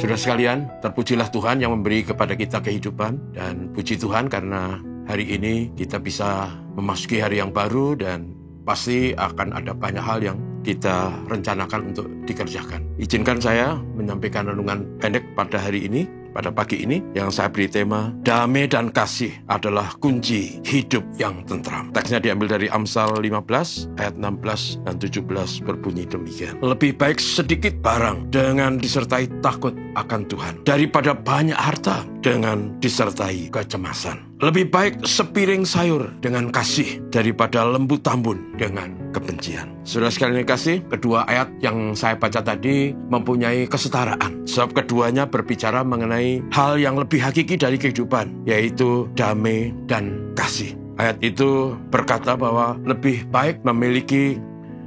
Saudara sekalian, terpujilah Tuhan yang memberi kepada kita kehidupan. Dan puji Tuhan karena hari ini kita bisa memasuki hari yang baru dan pasti akan ada banyak hal yang kita rencanakan untuk dikerjakan. Izinkan saya menyampaikan renungan pendek pada hari ini, pada pagi ini, yang saya beri tema, damai dan kasih adalah kunci hidup yang tentram. Teksnya diambil dari Amsal 15, ayat 16 dan 17 berbunyi demikian. Lebih baik sedikit barang dengan disertai takut akan Tuhan, daripada banyak harta dengan disertai kecemasan. Lebih baik sepiring sayur dengan kasih, daripada lembu tambun dengan kebencian. Saudara sekalian kasih, kedua ayat yang saya baca tadi mempunyai kesetaraan. Sebab keduanya berbicara mengenai hal yang lebih hakiki dari kehidupan, yaitu damai dan kasih. Ayat itu berkata bahwa lebih baik memiliki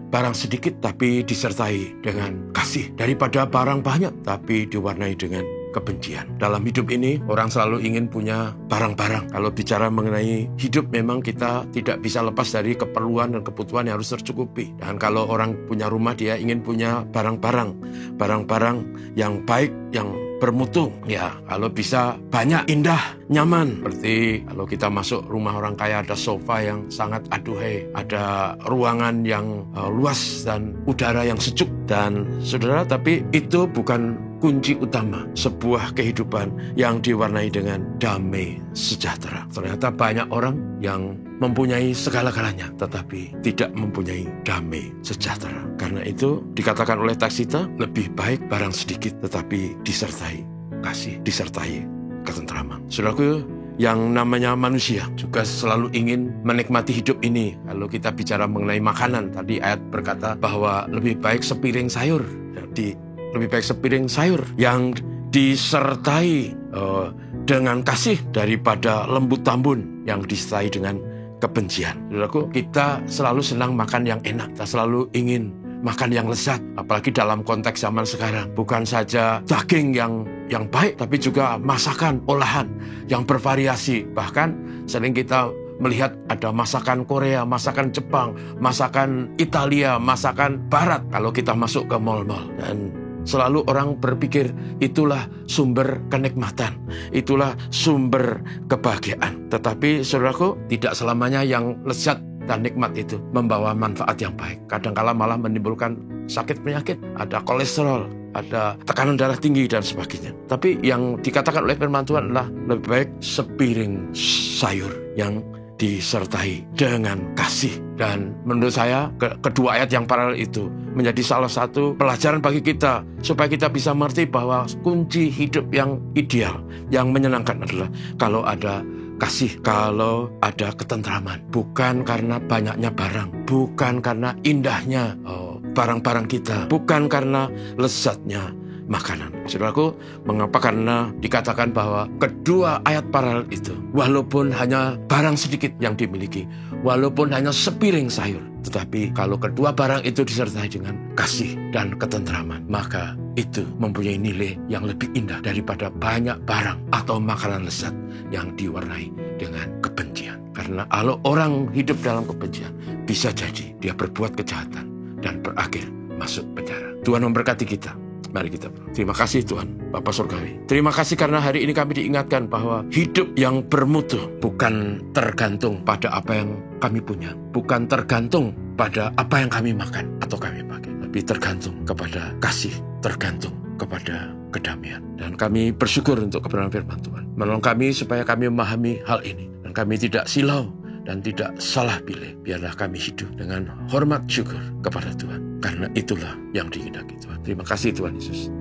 barang sedikit tapi disertai dengan kasih, daripada barang banyak tapi diwarnai dengan kebencian. Dalam hidup ini, orang selalu ingin punya barang-barang. Kalau bicara mengenai hidup, memang kita tidak bisa lepas dari keperluan dan kebutuhan yang harus tercukupi. Dan kalau orang punya rumah, dia ingin punya barang-barang yang baik, yang bermutu. Ya, kalau bisa banyak, indah, nyaman. Seperti kalau kita masuk rumah orang kaya, ada sofa yang sangat aduhai, ada ruangan yang luas dan udara yang sejuk. Dan saudara, tapi itu bukan kunci utama sebuah kehidupan yang diwarnai dengan damai sejahtera. Ternyata banyak orang yang mempunyai segala-galanya tetapi tidak mempunyai damai sejahtera. Karena itu dikatakan oleh teks kita, lebih baik barang sedikit tetapi disertai kasih, disertai ketentraman. Saudaraku, yang namanya manusia juga selalu ingin menikmati hidup ini. Kalau kita bicara mengenai makanan, tadi ayat berkata bahwa lebih baik sepiring sayur, lebih baik sepiring sayur yang disertai dengan kasih daripada lembu tambun yang disertai dengan kebencian. Saudaraku, kita selalu senang makan yang enak, kita selalu ingin makan yang lezat, apalagi dalam konteks zaman sekarang. Bukan saja daging yang baik, tapi juga masakan, olahan yang bervariasi. Bahkan sering kita melihat ada masakan Korea, masakan Jepang, masakan Italia, masakan Barat kalau kita masuk ke mal-mal. Dan selalu orang berpikir itulah sumber kenikmatan, itulah sumber kebahagiaan. Tetapi saudaraku, tidak selamanya yang lezat dan nikmat itu membawa manfaat yang baik. Kadang-kala malah menimbulkan sakit penyakit, ada kolesterol, ada tekanan darah tinggi dan sebagainya. Tapi yang dikatakan oleh firman Tuhan adalah lebih baik sepiring sayur yang disertai dengan kasih. Dan menurut saya kedua ayat yang paralel itu menjadi salah satu pelajaran bagi kita supaya kita bisa mengerti bahwa kunci hidup yang ideal, yang menyenangkan adalah kalau ada kasih, kalau ada ketentraman. Bukan karena banyaknya barang, bukan karena indahnya barang-barang kita, bukan karena lezatnya makanan. Saudaraku, mengapa? Karena dikatakan bahwa kedua ayat paralel itu, walaupun hanya barang sedikit yang dimiliki, walaupun hanya sepiring sayur, tetapi kalau kedua barang itu disertai dengan kasih dan ketentraman, maka itu mempunyai nilai yang lebih indah daripada banyak barang atau makanan lezat yang diwarnai dengan kebencian. Karena kalau orang hidup dalam kebencian, bisa jadi dia berbuat kejahatan dan berakhir masuk penjara. Tuhan memberkati kita. Mari kita berdoa. Terima kasih Tuhan, Bapa Surgawi. Terima kasih karena hari ini kami diingatkan bahwa hidup yang bermutu bukan tergantung pada apa yang kami punya, bukan tergantung pada apa yang kami makan atau kami pakai, tapi tergantung kepada kasih, tergantung kepada kedamaian. Dan kami bersyukur untuk kebenaran firman Tuhan. Menolong kami supaya kami memahami hal ini dan kami tidak silau dan tidak salah pilih. Biarlah kami hidup dengan hormat syukur kepada Tuhan. Karena itulah yang dihendaki Tuhan. Terima kasih Tuhan Yesus.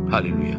Haleluya.